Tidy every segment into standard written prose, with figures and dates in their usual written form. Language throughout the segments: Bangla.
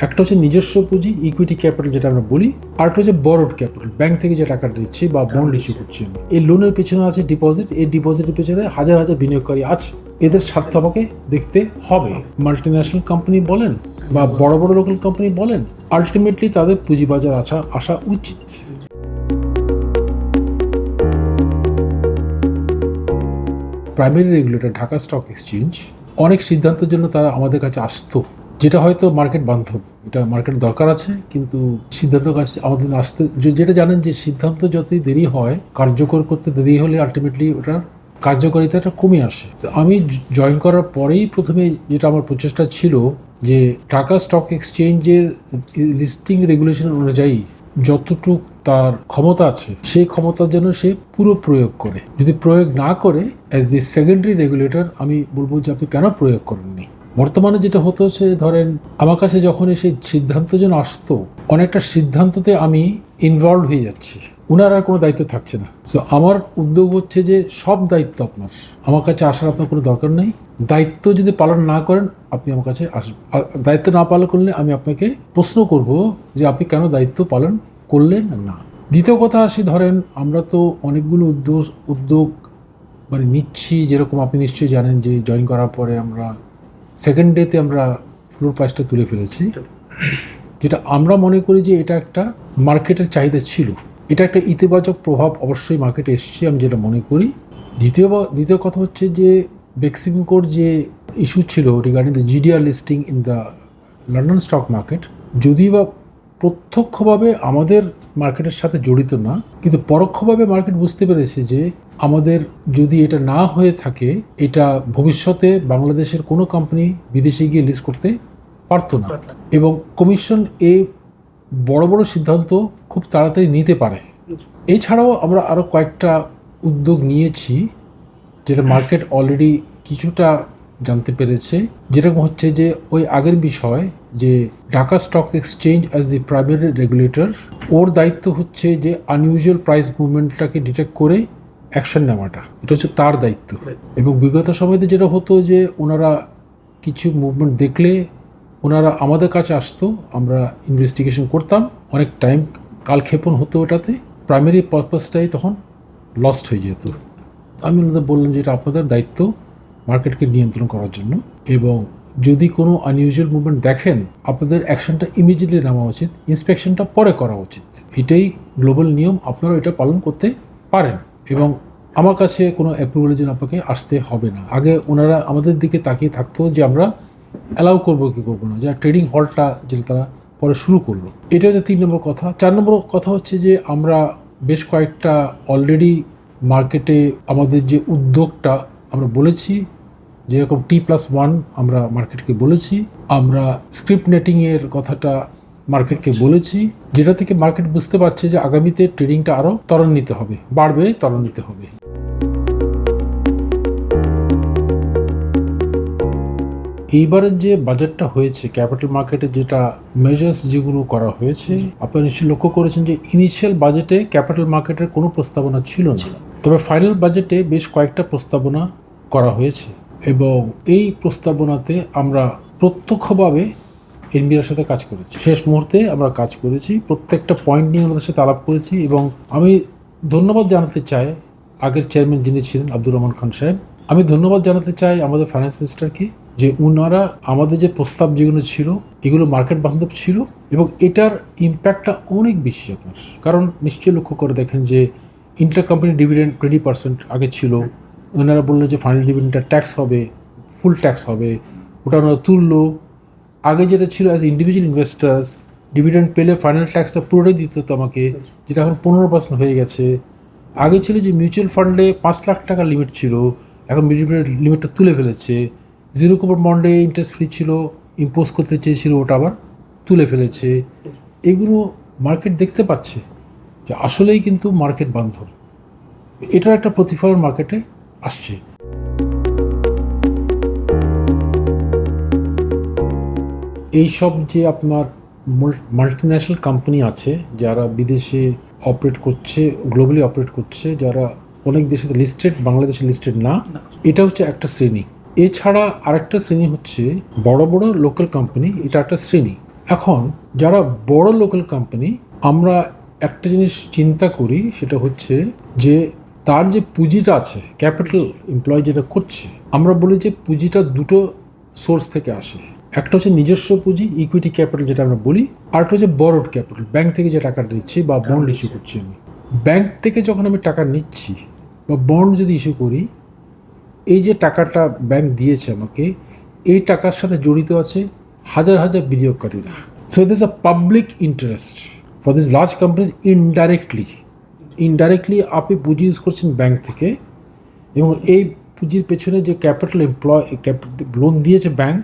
একটা হচ্ছে নিজস্ব পুঁজি, ইকুইটি ক্যাপিটাল যেটা আমরা বলি, আর একটা হচ্ছে বরোড ক্যাপিটাল, ব্যাংক থেকে যে টাকাটা দিচ্ছি বা বন্ড ইস্যু করছি। এই লোনের পেছনে আছে ডিপোজিট, এই ডিপোজিটের পেছনে হাজার হাজার বিনিয়োগকারী আছে, এদের স্বার্থ আমাকে দেখতে হবে। মাল্টিন্যাশনাল কোম্পানি বলেন বা বড় বড় লোকাল কোম্পানি বলেন, আলটিমেটলি তাদের পুঁজিবাজার আসা উচিত। Primary regulator Dhaka stock exchange অনেক সিদ্ধান্তের জন্য তারা আমাদের কাছে আসতো, যেটা হয়তো মার্কেট বান্ধব, এটা মার্কেট দরকার আছে, কিন্তু সিদ্ধান্ত কাছে আমাদের আসতে, যেটা জানেন যে সিদ্ধান্ত যতই দেরি হয়, কার্যকর করতে দেরি হলে আলটিমেটলি ওটার কার্যকারিতাটা কমে আসে। তো আমি জয়েন করার পরেই প্রথমে যেটা আমার প্রচেষ্টা ছিল যে ঢাকা স্টক এক্সচেঞ্জের লিস্টিং রেগুলেশন অনুযায়ী যতটুক তার ক্ষমতা আছে সেই ক্ষমতার জন্য সে পুরো প্রয়োগ করে। যদি প্রয়োগ না করে, অ্যাজ দি সেকেন্ডারি রেগুলেটর আমি বলবো যে আপনি কেন প্রয়োগ করেননি। বর্তমানে যেটা হতো সে ধরেন আমার কাছে যখন সেই সিদ্ধান্ত যেন আসতো, অনেকটা সিদ্ধান্ততে আমি ইনভলভ হয়ে যাচ্ছি, উনার আর কোনো দায়িত্ব থাকছে না। সো আমার উদ্যোগ হচ্ছে যে সব দায়িত্ব আপনার, আমার কাছে আসার আপনার কোনো দরকার নেই। দায়িত্ব যদি পালন না করেন আপনি আমার কাছে দায়িত্ব না পালন করলে আমি আপনাকে প্রশ্ন করব যে আপনি কেন দায়িত্ব পালন করলেন না। দ্বিতীয় কথা আসি, ধরেন আমরা তো অনেকগুলো উদ্যোগ মানে নিচ্ছি, যেরকম আপনি নিশ্চয়ই জানেন যে জয়েন করার পরে আমরা সেকেন্ড ডেতে আমরা ফ্লোর প্রাইসটা তুলে ফেলেছি, যেটা আমরা মনে করি যে এটা একটা মার্কেটের চাহিদা ছিল, এটা একটা ইতিবাচক প্রভাব অবশ্যই মার্কেটে এসেছে আমি যেটা মনে করি। দ্বিতীয় কথা হচ্ছে যে বেক্সিম কোড যে ইস্যু ছিল regarding the GDR listing in the London stock market, যদিও বা প্রত্যক্ষভাবে আমাদের মার্কেটের সাথে জড়িত না, কিন্তু পরোক্ষভাবে মার্কেট বুঝতে পেরেছে যে আমাদের যদি এটা না হয়ে থাকে, এটা ভবিষ্যতে বাংলাদেশের কোনো কোম্পানি বিদেশে গিয়ে লিস্ট করতে পারতো না, এবং কমিশন এই বড় বড় সিদ্ধান্ত খুব তাড়াতাড়ি নিতে পারে। এছাড়াও আমরা আরও কয়েকটা উদ্যোগ নিয়েছি যেটা মার্কেট অলরেডি কিছুটা জানতে পেরেছে, যেরকম হচ্ছে যে ওই আগের বিষয় যে Dhaka stock exchange as the primary regulator, ওর দায়িত্ব হচ্ছে যে আনইউজুয়াল প্রাইস মুভমেন্টটাকে ডিটেক্ট করে অ্যাকশন নেওয়াটা, এটা হচ্ছে তার দায়িত্ব। এবং বিগত সময়তে যেটা হতো যে ওনারা কিছু মুভমেন্ট দেখলে ওনারা আমাদের কাছে আসতো, আমরা ইনভেস্টিগেশন করতাম, অনেক টাইম কালক্ষেপণ হতো, ওটাতে প্রাইমারি পারপাসটাই তখন লস্ট হয়ে যেত। আমি ওনাদের বললাম যে এটা আপনাদের দায়িত্ব মার্কেটকে নিয়ন্ত্রণ করার জন্য, এবং যদি কোনো আনইউজুয়াল মুভমেন্ট দেখেন আপনাদের অ্যাকশনটা ইমিডিয়েটলি নেওয়া উচিত, ইন্সপেকশনটা পরে করা উচিত। এটাই গ্লোবাল নিয়ম, আপনারা এটা পালন করতে পারেন, এবং আমার কাছে কোনো অ্যাপ্রুভালের জন্য আপনাকে আসতে হবে না। আগে ওনারা আমাদের দিকে তাকিয়ে থাকতো যে আমরা অ্যালাউ করবো কি করবো না, যা ট্রেডিং হলটা যেটা তারা পরে শুরু করলো। এটা হচ্ছে 3 নম্বর কথা। 4 নম্বর কথা হচ্ছে যে আমরা বেশ কয়েকটা অলরেডি মার্কেটে আমাদের যে উদ্যোগটা আমরা বলেছি, যেরকম T+1 আমরা মার্কেটকে বলেছি, আমরা স্ক্রিপ্ট নেটিংয়ের কথাটা মার্কেটকে বলেছি, যেটা থেকে মার্কেট বুঝতে পারছে যে আগামীতে ট্রেডিংটা আরও ত্বরান্বিত হবে, বাড়বে, ত্বরান্বিত হবে। এইবারের যে বাজেটটা হয়েছে ক্যাপিটাল মার্কেটে, যেটা মেজার্স যেগুলো করা হয়েছে, আপনারা নিশ্চয়ই লক্ষ্য করেছেন যে ইনিশিয়াল বাজেটে ক্যাপিটাল মার্কেটের কোনো প্রস্তাবনা ছিল না, তবে ফাইনাল বাজেটে বেশ কয়েকটা প্রস্তাবনা করা হয়েছে, এবং এই প্রস্তাবনাতে আমরা প্রত্যক্ষভাবে এনবিআর সাথে কাজ করেছি, শেষ মুহূর্তে আমরা কাজ করেছি, প্রত্যেকটা পয়েন্ট নিয়ে আমাদের সাথে আলাপ করেছি। এবং আমি ধন্যবাদ জানাতে চাই আগের চেয়ারম্যান যিনি ছিলেন আব্দুর রহমান খান সাহেব, আমি ধন্যবাদ জানাতে চাই আমাদের ফাইন্যান্স মিনিস্টারকে, যে ওনারা আমাদের যে প্রস্তাব যেগুলো ছিল এগুলো মার্কেট বান্ধব ছিল, এবং এটার ইম্প্যাক্টটা অনেক বেশি আপনার। কারণ নিশ্চয়ই লক্ষ্য করে দেখেন যে ইন্টার কোম্পানি ডিভিডেন্ড 20% আগে ছিল, ওনারা বললো যে ফাইনাল ডিভিডেন্ডটা ট্যাক্স হবে, ফুল ট্যাক্স হবে, ওটা ওনারা তুললো। আগে যেটা ছিল অ্যাজ ইন্ডিভিজুয়াল ইনভেস্টার্স ডিভিডেন্ড পেলে ফাইনাল ট্যাক্সটা পুরোটাই দিতে হতো আমাকে, যেটা এখন 15% হয়ে গেছে। আগে ছিল যে মিউচুয়াল ফান্ডে 5 লাখ টাকা লিমিট ছিল, এখন লিমিটটা তুলে ফেলেছে। জিরো কুপন বন্ডে ইন্টারেস্ট ফ্রি ছিল, ইম্পোজ করতে চেয়েছিল, ওটা আবার তুলে ফেলেছে। এগুলো মার্কেট দেখতে পাচ্ছে যে আসলেই কিন্তু মার্কেট বান্ধব, এটার একটা প্রতিফলন মার্কেটে আসছে। এইসব যে আপনার মাল্টিন্যাশনাল কোম্পানি আছে যারা বিদেশে অপারেট করছে, গ্লোবালি অপারেট করছে, যারা অনেক দেশে লিস্টেড, বাংলাদেশে লিস্টেড না, এটা হচ্ছে একটা শ্রেণী। এছাড়া আরেকটা শ্রেণী হচ্ছে বড় বড় লোকাল কোম্পানি, এটা একটা শ্রেণী। এখন যারা বড় লোকাল কোম্পানি, আমরা একটা জিনিস চিন্তা করি, সেটা হচ্ছে যে তার যে পুঁজিটা আছে, ক্যাপিটাল এমপ্লয় যেটা করছে, আমরা বলি যে পুঁজিটা দুটো সোর্স থেকে আসে। একটা হচ্ছে নিজস্ব পুঁজি, ইকুইটি ক্যাপিটাল যেটা আমরা বলি, আর একটা হচ্ছে বরোড ক্যাপিটাল, ব্যাংক থেকে যে টাকাটা নিচ্ছি বা বন্ড ইস্যু করছি আমি। ব্যাংক থেকে যখন আমি টাকা নিচ্ছি বা বন্ড যদি ইস্যু করি, এই যে টাকাটা ব্যাংক দিয়েছে আমাকে, এই টাকার সাথে জড়িত আছে হাজার হাজার বিনিয়োগকারীরা। So this a public interest for this large companies. Indirectly আপনি পুঁজি ইউজ করছেন ব্যাংক থেকে, এবং এই পুঁজির পেছনে যে ক্যাপিটাল লোন দিয়েছে ব্যাংক,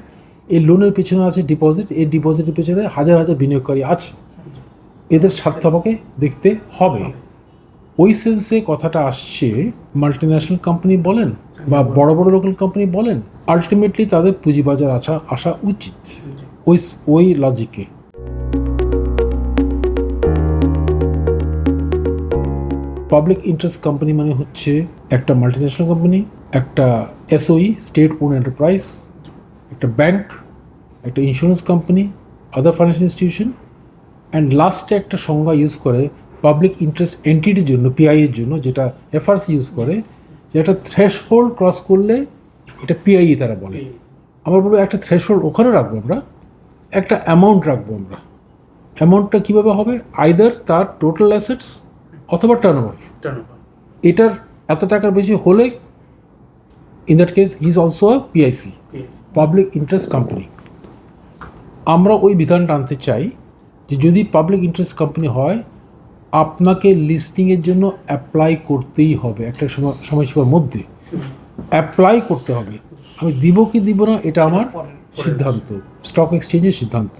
এই লোনের পেছনে আছে ডিপোজিট, এই ডিপোজিটের পেছনে হাজার হাজার বিনিয়োগকারী আছে। এদের স্বার্থ আমাকে দেখতে হবে। ওই সেন্সে কথাটা আসছে, মাল্টিন্যাশনাল কোম্পানি বলেন বা বড় বড় লোকাল কোম্পানি বলেন, আলটিমেটলি তাদের পুঁজিবাজার আসা উচিত ওই লজিকে। পাবলিক ইন্টারেস্ট কোম্পানি মানে হচ্ছে একটা মাল্টিন্যাশনাল কোম্পানি, একটা এসওই, স্টেট ওন এন্টারপ্রাইজ, একটা ব্যাংক, একটা insurance company, other financial institution, and লাস্টে একটা সংজ্ঞা ইউজ করে পাবলিক ইন্টারেস্ট এন্টিটির জন্য, পিআই এর জন্য, যেটা এফআরসি ইউজ করে, যে একটা থ্রেশহোল্ড ক্রস করলে এটা পিআই তারা বলে। আমরা বলবো একটা থ্রেশহোল্ড ওখানে রাখবো, আমরা একটা অ্যামাউন্ট রাখবো। আমরা অ্যামাউন্টটা কীভাবে হবে? আইদার তার টোটাল অ্যাসেটস অথবা টার্নওভার। এটার এত টাকার বেশি হলে in that case he is also a PIC, public interest company. আমরা ওই বিধানটা আনতে চাই যে যদি পাবলিক ইন্টারেস্ট কোম্পানি হয়, আপনাকে লিস্টিংয়ের জন্য অ্যাপ্লাই করতেই হবে, একটা সময়সীমার মধ্যে অ্যাপ্লাই করতে হবে। আমি দিব কি দিব না এটা আমার সিদ্ধান্ত, স্টক এক্সচেঞ্জের সিদ্ধান্ত,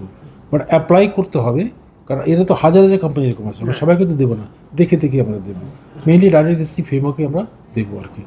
বাট অ্যাপ্লাই করতে হবে। কারণ এরা তো হাজার হাজার কোম্পানি এরকম আছে, আমরা সবাইকে তো দেবো না, দেখে দেখে আমরা দেবো। মেইনলি ডাইরেক্ট ফ্রেমওয়ার্কে আমরা দেবো আর কি।